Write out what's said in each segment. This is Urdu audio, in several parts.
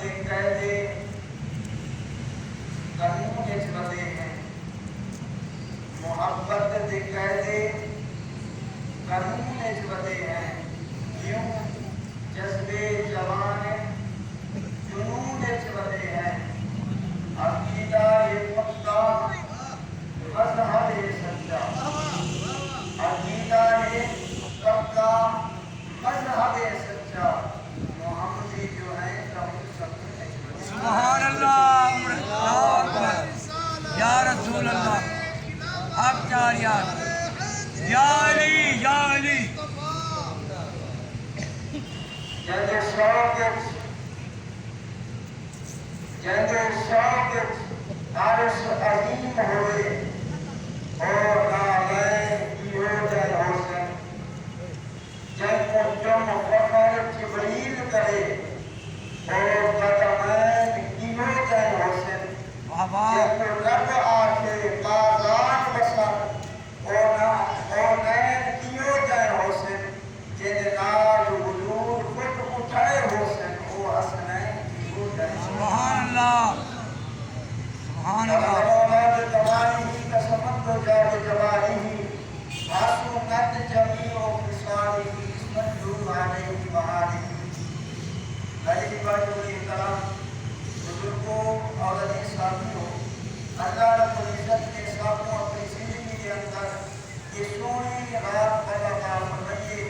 دے قیدے قانون وچ ودے ہیں محبت دے قیدے قانون وچ ودے ہیں کیوں جذبے جوان جنون وچ ودے ہیں عقیدہ یہ پکا مذہب یہ سچا عقیدہ یہ پکا مذہب یہ سچا محمدی جو ہے سبحان اللہ اللہ اکبر یا رسول اللہ آپ چار یا علی یا علی جنگ شوق عرش عظیم ہوئے اور نالین کی ہو جائے حسن جنگ جم فخر جبریل کرے اور قدمین کی ہو جائے حسن جنگ رب آکے بازار بسر اور نین کی ہو جائے حسن جن ناز وجود خود اٹھائے حسن وہ حسنین کی ہو جائے سبحان اللہ سبحان اللہ اولاد تمانی قسمت دو جاگ جوالی آسو نت جمیع و خسالی اسمت دو آنے کی بہاری علی باجوری کرام بزرگوں اور علی ساتھیوں اللہ رب العزت کے ساتھوں اپنی زندگی کے اندر یہ سونی رات اللہ کا فرمائیے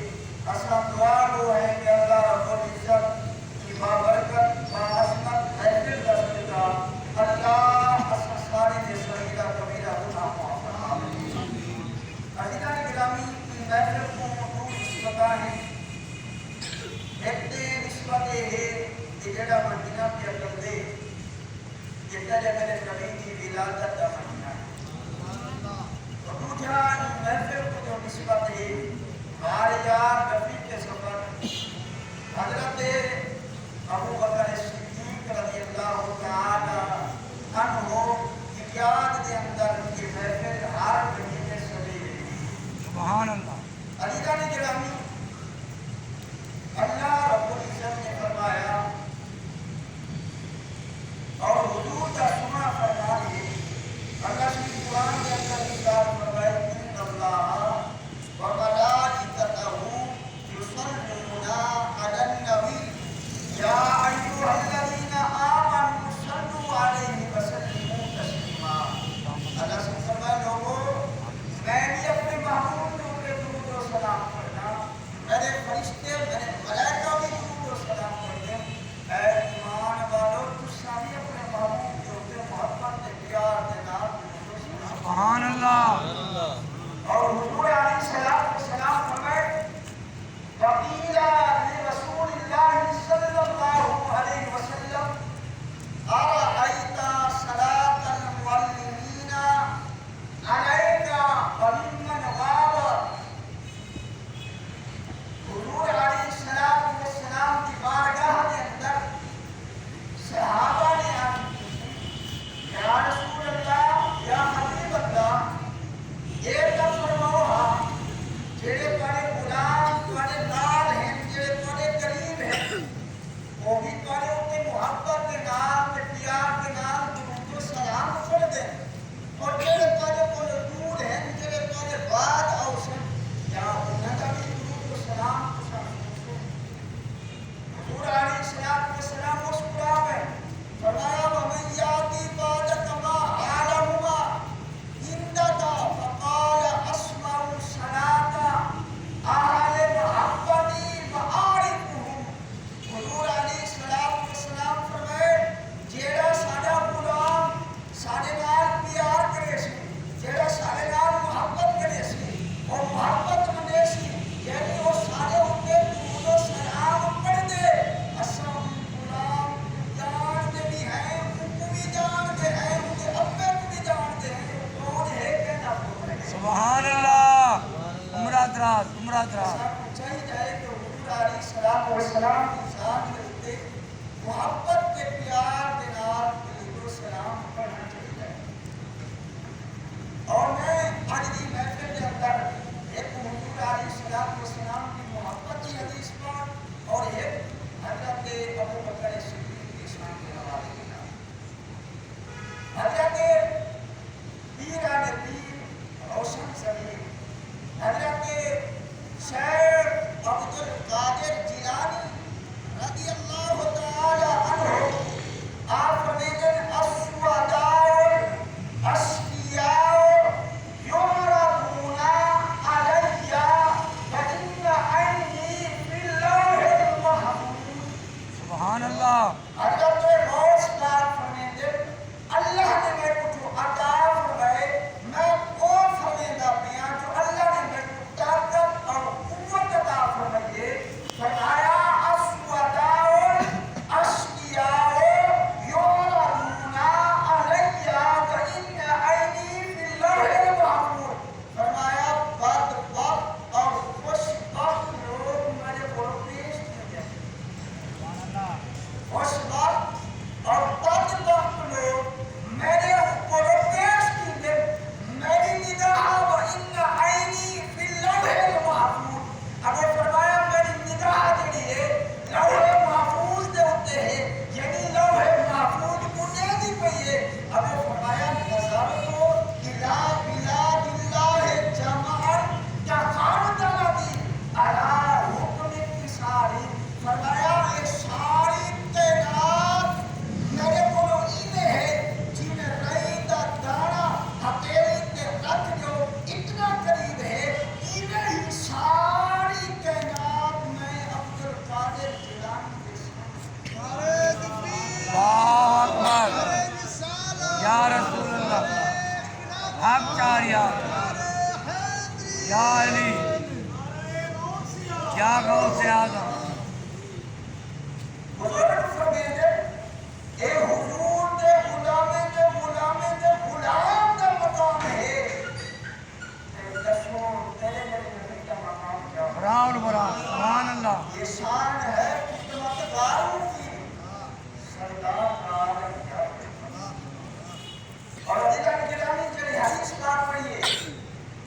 اصلا دعا وہ ہے کہ اللہ رب العزت کی بابرکت باعظمت محفل کا صدقہ اللہ اصلا سارے نے صغیرہ کبیرہ گناہ معاف فرمائے عزیزان گرامی کی محفل کو موضوع نسبتہ ہے ایک نسبت ہے کہ جڑا مدینہ پہ کر دے جتا جگہ نبی کی ولادت کا مدینہ اور دوسرا محفل کو جو نسبت ہے یار رفیق کے سفر حضرت ابو بکر صدیق رضی اللہ تعالی عنہ کی یاد کے اندر یہ محفل ہر مہینے سجے سبحان اللہ عزیزان گرامی اللہ رب العزت نے فرمایا اور حضور کا سنا فرمان ہے اللہ کی قرآن کے اندر ارشاد فرمائے ان اللہ وملائکتہ یصلون علی النبی سوال فرمیندے اللہ نے میں کو عطا فرمائے میں او فرمیندہ پیاں جو اللہ نے میں کو طاقت اور قوت عطا فرمائے فرمایا اسوداؤ اشقیاؤ یعرضون علیہ کإن عینی فی اللوح المحفوظ فرمایا بدبخت اور خوشبخت لوگ میرے کو پیش کیے جائیں خوشبخت اور بدبخت لوگ میرے اوپر پیش کی گئے میری نگاہ وَإِنَّ عَيْنِي فِي اللَّوْحِ الْمَحْفُوظ اگر فرمایا میری نگاہ جڑی ہے لوح محفوظ دے ہوتے ہیں یعنی لوح محفوظ کو دے دی پئی ہے اگر فرمایا نظر کو الہ بلاد اللہ جمعا کیا خانت الذی علی حکم اتصاری فرمایا یہ ساری تعداد میرے کو اینے ہے جن رئی دا دانا ہتھیلی تے رکھ جو اتنا قریب ہے اینے ہی ساری تعداد میں عبدالقادر جیلانی کے ساتھ اللہ اکبر یا رسول اللہ حق چار یار یا علی یا غوث اعظم بزرگ فرمیندے اے حضور دے غلام دا مقام ہے اے دسوں تیرے میرے نبی کا مقام کیا ہے براؤن براؤن سبحان اللہ یہ شان ہے خدمت گاروں کی سردار عالم کیا ہے اور عزیزہ گرامی جڑی حدیث پاک پڑھیے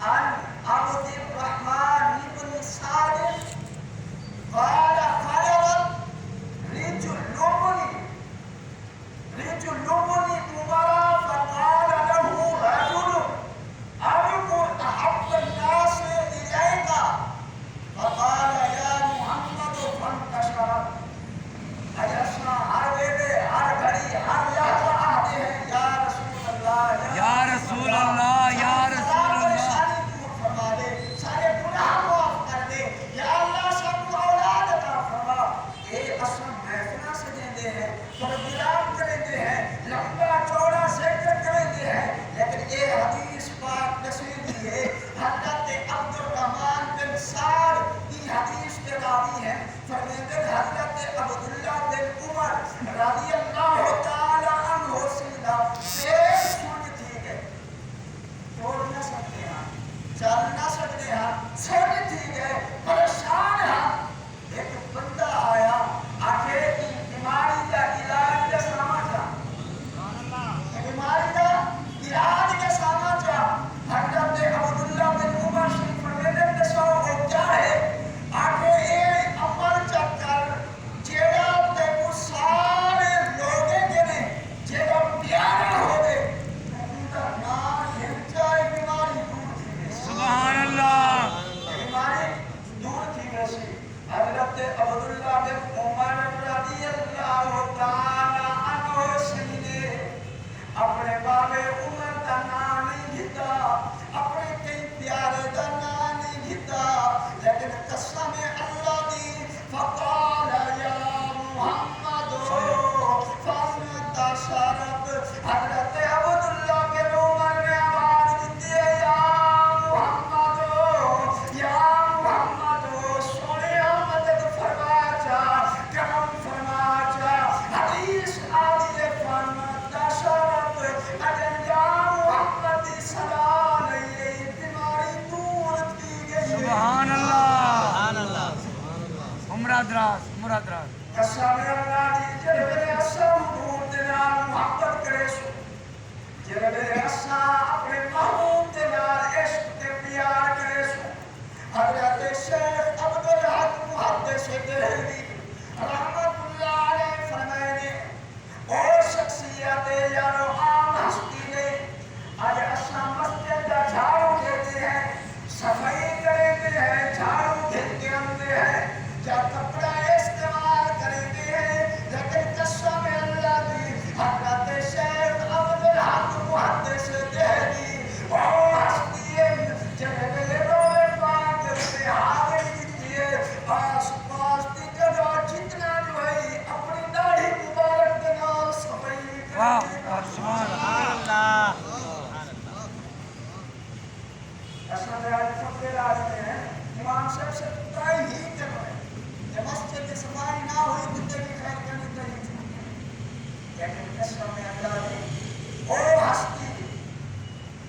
عن عبد الرحمن بن صادق قال خلوت رجل عمر فقال له رجل أبكو أحب الناس إليك فقال يا محمد فانتشرت اجرسنا ہر ویلے ہر گھڑی ہر لحظہ آتے ہیں یا رسول اللہ یا رسول اللہ یا رسول اللہ پریشانی دور فرما دے سارے گناہ معاف کر دے یا اللہ سب کو اولاد عطا فرما اے اصل محفلہ سجیندے ہیں پروگرام کرتے ہیں لمبا چوڑا سیکٹر کرتے ہیں لیکن یہ حدیث پاک نصیب دی ہے حضرت عبد الرحمن بن سعد کی حدیث کے راوی ہیں فرمیندے حضرت عبداللہ بن عمر رضی اللہ تعالی عنہ سیدہ پیش سن تھی گئے توڑ نہ سکتے ہیں چل نہ سکتے ہیں سن تھی گئے پریشان ہیں ایک بندہ آیا آخر کی بیماری کا علاج کا سمجھا بیماری کا علاج کا سمجھا حضرت عبداللہ بن عمر شریف فرمیندے دسو وہ کیا ہے آخر یہ عمل چکر جیڑا تے کو سارے لوگے جنے جیڑا پیارا ہوئے اندر نام ہل جائے بیماری دور تھی ویسی سبحان اللہ بیماری دور تھی ویسی حضرت عبداللہ بن عمر رضی اللہ تعالی عنہ سیدے اپنے بابے عمر دا نام نہیں گھتا اپنے کئی پیارے دا نام نہیں گھتا لیکن قسم اللہ دی فقال یا محمد فانتشرت حضرت عبداللہ بن عمر نے آواز دیتی ہے یا محمد سونے مدد فرما جا کرم فرما جا حدیث آدھی فانتشرت اجل یا محمد سلام یہ بیماری دور کی گئی سبحان اللہ عمرہ دراز قسم اللہ دی جلوے اسم دور دنال محبت کرے سو جلوے اسم اپنے محبوب دنال عشق تے پیار کرے سو حضرت شیخ عبدالحق محدث دہلوی رحمت اللہ علیہ فرمائے اور شخصیت یارو عام ہستی نے آج اسم مسجد کا جھاڑو دیتے ہیں صفائی کرتے ہیں جھاڑو دیتے ہیں یا کپڑا استعمال کرتے ہیں لیکن قسم اللہ لیکن قسم میں اللہ نے وہ ہستی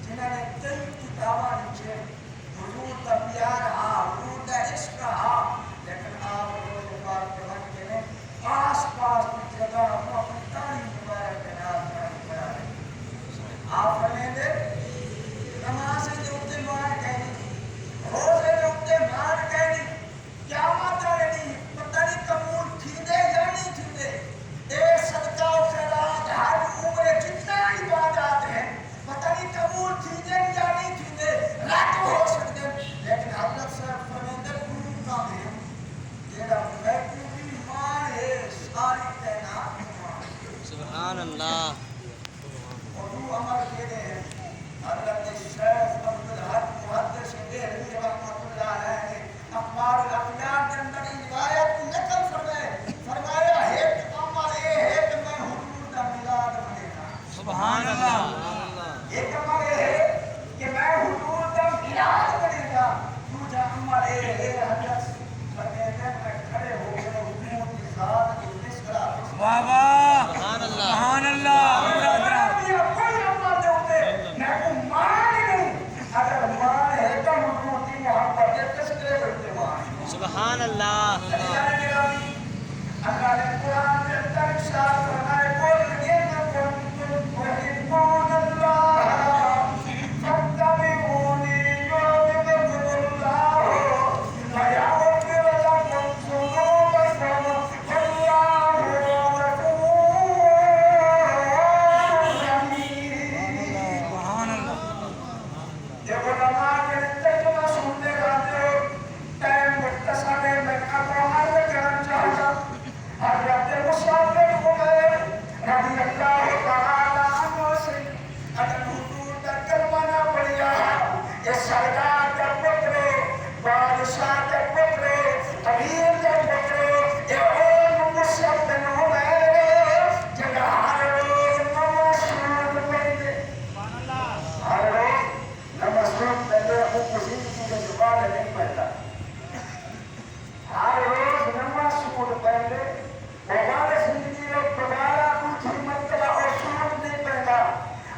جنہوں نے کئی کتاباں لکھے حضور کا پیار ہاں حضور کا عشق ہاں لیکن آپ روز پاک کے وقت میں آس پاس کی جگہ اپنا پتانی مبارک کے نام بنا رہے آپ فرمائیں گے نماز کے اوپر مار کہنی روزے کے اوپر مار کہنی قیامت آنی پتہ نہیں قبول تھی دے یا نہیں تھی دے اے صدقہ و خیرات ہر عمر جتنا عبادات ہیں پتہ نہیں قبول تھی دے یا نہیں تھی دے رات ہو سکتے لیکن حضرت صاحب فرمیندر گروہ کا ہے جیڑا محبوبی ایمان ہے ساری کائنات ایمان سبحان اللہ اردو عمر کہتے ہیں حضرت شیخ عبدالحق محدث دہلوی رحمۃ اللہ علیہ نے اخبار الاخبار کے اندر روایت نقل فرمایا ہے کہ عمل یہ ہے کہ میں حضور کا میلاد منانا سبحان اللہ ایک عمل یہ ہے کہ میں حضور کا میلاد منانا دوسرا عمل یہ ہے حضرت فرماتے ہیں میں کھڑے ہو کے حضور کی ذات کو ذکر واہ واہ سبحان اللہ سبحان اللہ کوئی عمل دے ہوتے میں کو مان نہیں اگر مان ہے تو حضور کی محبت کے تذکرے کرتے مان سبحان اللہ اللہ نے قرآن کے اندر ارشاد فرمایا قل ان کنتم تحبون اللہ فاتبعونی یحببکم اللہ ویغفر لکم ذنوبکم واللہ غفور رحیم سبحان اللہ یہ علماء کے ترجمہ سنتے رہتے ہو ٹائم مختصر ہے میں آپ کو عرض کرنا چاہتا حضرت مصعب بن عمیر رضی اللہ تعالی عنہ سے اگر حضور کا کلمہ نہ پڑھیا یہ سردار کا پتر بادشاہ کا پتر امیر کا پتر یہ اور مصعب بن عمیر جگہ ہر روز نماز پڑھتے ہر روز نماز پڑھتے وہ کسی کی زبان نہیں پڑھتا ہر روز نماز پڑھتے ہمارے زندگی میں دوبارہ کچھ مطلب اور سنت نہیں پڑتا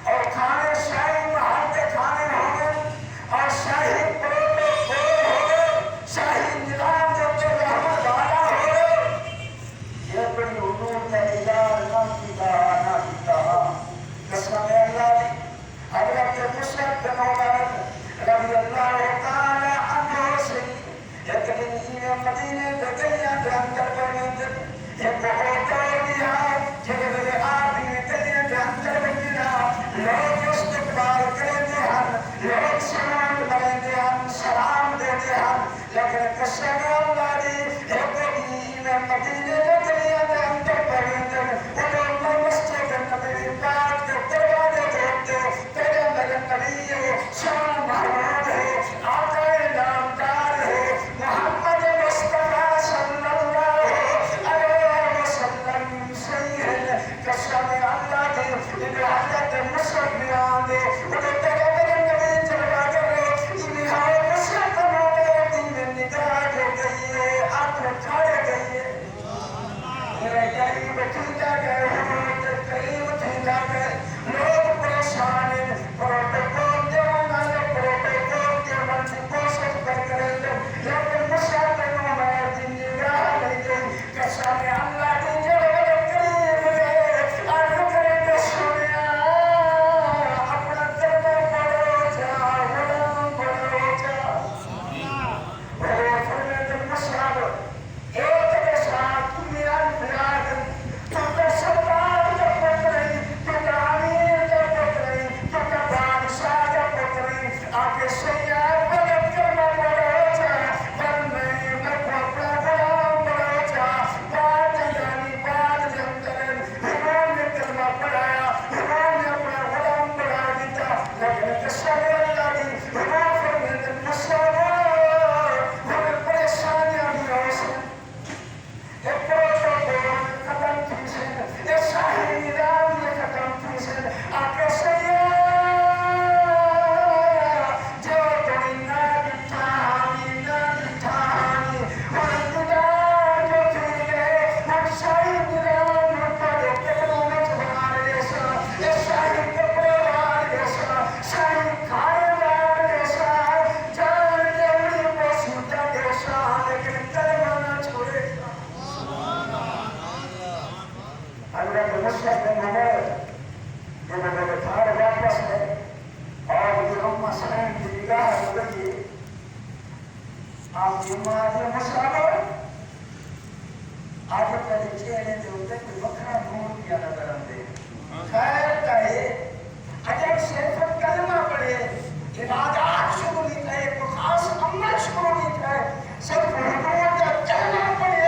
اور کھانے شاہی محل کے کھانے ہوں گے اور شاہی پروٹوکول ہو گئے شاہی نظام جو کہ رحمت والا ہو گئے یہ بڑی حضور نے اجازت نہ کیتا قسم اللہ دی حضرت مصعب بن عمیر رضی اللہ تعالی عنہ سے ایک دن مدینے کے گلیاں کے اندر پڑھنے ایک بہت دیا جنہیں آدھی گلیاں کے اندر بجنا لوگ استقبال کرتے ہیں لوگ سلام کرتے ہیں سلام دیتے ہیں لیکن قسم اللہ دی ایک دن مدینے کے گلیاں کے اندر پڑھنے انہوں نے مسجد نبی پاک کے دروازے دیکھتے تیرے میرے نبی شان محمود ہے آقا نامدار ہے محمد مصطفیٰ صلی اللہ علیہ وسلم سید قسم اللہ کی انہیں حضرت مصعب میں آنے انہیں تیرے میرے نبی جلوہ کر رہے انہیں ہمیں مصعب بنانے دین نگاہ دے گئی ہے آپ نے کھڑے گئی ہے میرے قریب ٹھیکا گئے حضور کے قریب ٹھیکا گئے لوگ پریشان ہیں پروٹوکول دیوانا ہے پروٹوکول دیوان کی کوشش کر کریں گے لیکن مصعب بن عمیر کی نگاہ نہیں گئی قسم اللہ کی جلوہ قریب گئے عرض کریں گے سنیا اپنا دربار حضرت مصعب بن عمیر جب میرے گھر واپس ہے اور یہ اماں سلیم کی نگاہ ہو گئی آپ کی ماں جو مصعب آپ کے چہرے کے اوپر کوئی وکھرا نور کیا نظر آتے خیر کہے اجب صرف کلمہ پڑھے عبادات شروع نہیں کرے کوئی خاص عمل شروع نہیں کرے صرف حضور کا کلمہ پڑھے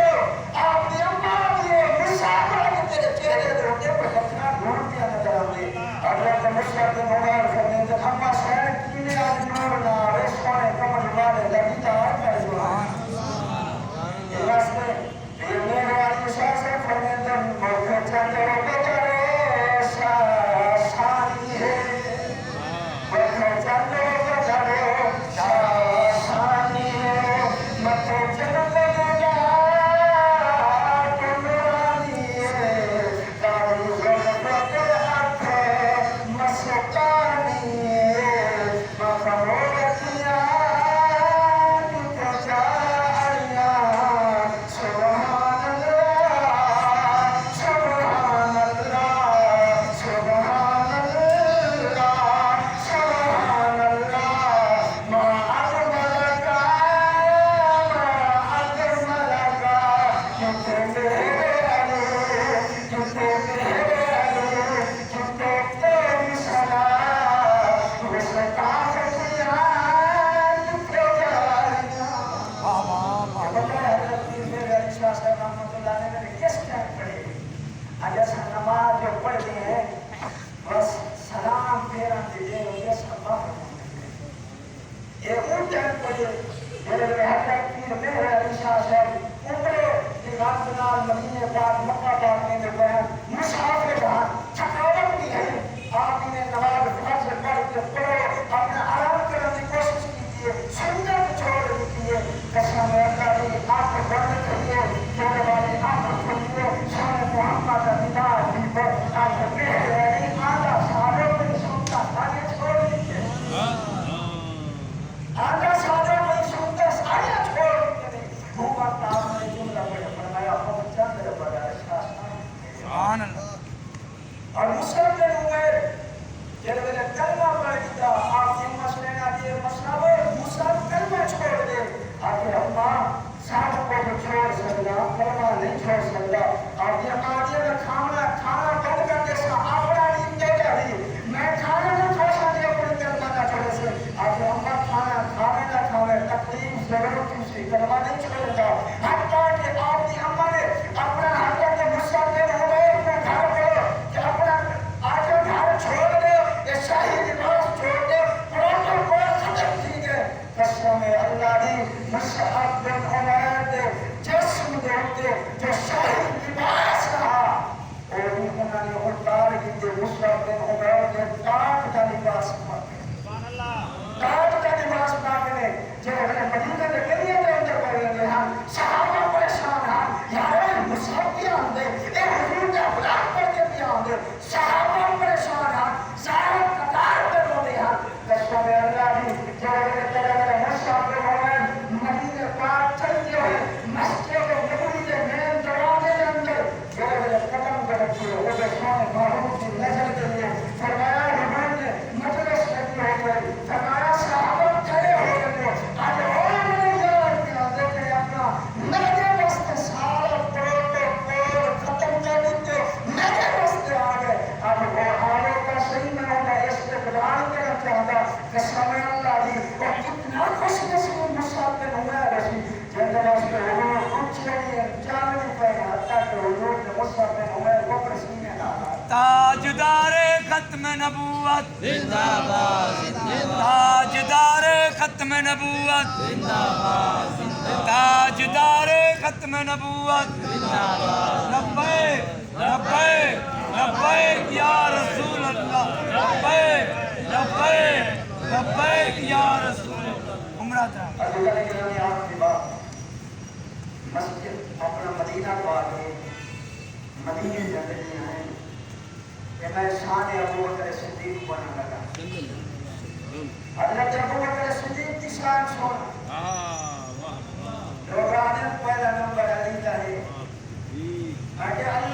آپ نے اماں دیے مسافر کے تیرے چہرے کے اوپر کوئی وکھرا نور کیا نظر آتے حضرت مصعب بن عمیر فرماتے ہیں اماں سین کینے آج نور نہ آوے سونے کمر والے لگی تا کر سبحان اللہ یہ واسطے یہ میرے والی شاہ سے فرماتے ہیں موقع چاہتے ہو بچارے شانی ہے موقع چاہتے ہو بچارے شانی ہے مطے جنت لگا تو نورانی ہے داری غربت آنکھیں مسکانی ہے مخمورتیاں کتے جاریاں سبحان اللہ سبحان اللہ سبحان اللہ سبحان اللہ ما اجملک ما اجملک کتے میرے علی کتے میرے علی کتے تیری صلاح مستقافتیاں کتے جاریاں حضرت پیر میرے علی شاہ صاحب رحمۃ اللہ علیہ نے کس ٹائم پڑھے آج ایسا نماز جو پڑھتے ہیں بس سلام پھیرا دیجئے اور یہ سب یہ اون ٹائم پڑھے میرے حضرت پیر میرے علی شاہ صاحب اوپرے نگاہ بنال مدینے پاک مکہ پاک میں بیان مسافر جہاں تھکاوٹ بھی ہے آپ نے نماز فرض پڑھ کے پڑھو آپ نے آرام کرنے کی کوشش کیجیے سنت چھوڑ دیجیے قسم اللہ کی آپ کو بند کریے کہنے والے آپ کو کھلیے شان محمد دیدار بھی پر آپ کو بہترین آدھا سالوں میں سنتا سارے چھوڑ دیجیے آدھا سالوں میں سنتا سارے چھوڑ دیجیے حکومت آپ نے جملہ پڑھا فرمایا خود چند ربا سبحان اللہ اور مصعب بن عمیر جب میں نے کلمہ پڑھ دیا آپ کے مسئلے نہ دیے مصعب کلمہ چھوڑ دے آگے اللہ ساتھ کو بھی چھوڑ سکتا کلمہ نہیں چھوڑ سکتا آپ یہ آگے میں کھانا بند کر دے سا آپڑا نہیں دے جاری میں کھانا نہ چھوڑ سکتے اپنے کلمہ نہ چھوڑے سے آگے اللہ کھانا کھانے نہ کھانے تکلیف ضرورت سے کلمہ نہیں چھوڑے گا حتیٰ کہ آپ کی اماں نے اپنا حضرت مصعب بن عمیر کو گھر کرو کہ اپنا آجو گھر چھوڑ دے یہ شاہی لباس چھوڑ دے پروٹوکول ختم کی گئے قسم اللہ دی مصعب بن عمیر دے جسم دے ہوتے جو شاہی لباس رہا اور انہوں نے اتار کی دے مصعب بن عمیر دے تاج کا لباس پاکے تاج کا لباس پاکے جو مدینہ کے گلیے دے اندر پڑھیں گے ہم صحابہ پریشان ہیں یارے مصعب بھی آندے اے حضور کا غلام پڑھ کے بھی آندے صحابہ پریشان ہیں سارے قطار پہ روتے ہیں قسم اللہ بھی جب طرح مصعب بن عمیر مدینہ پاک چلتے ہوئے مسجد نبوی کے مین دروازے کے اندر جب قدم کر رکھے وہ بے سونے محروم کی نظر کے لیے فرمایا حضور نے مجلس لگی ہو گئی فرمایا صحابہ کھڑے ہو گئے آج اور میں یاد کیا دیکھیں اپنا میرے واسطے سارا پروٹوکول ختم کر دیتے میرے واسطے آ گئے اب وہ آنے کا صحیح میں ہوگا استقبال کرنا چاہتا قسم اللہ دی اور کتنا خوش نصیب مصعب بن عمیر رسی جن واسطے حضور کچھ نہیں جاننے پہ حتیٰ کہ حضور نے مصعب بن عمیر کو پرسینے لانا تاجدار ختم نبوت زندہ باد تاجدار ختم نبوت تاجدار ختم نبوت لبیک لبیک لبیک یا رسول اللہ لبیک لبیک لبیک یا رسول اللہ عمرہ تھا اللہ کے نام آپ کی بات مسجد اپنا مدینہ کو آگے مدینہ جاتے ہیں کہ میں شان ابو بکر صدیق بنا لگا حضرت ابو بکر صدیق کی شان سونا لوگانے پہلا نمبر علی کا ہے کہ اللہ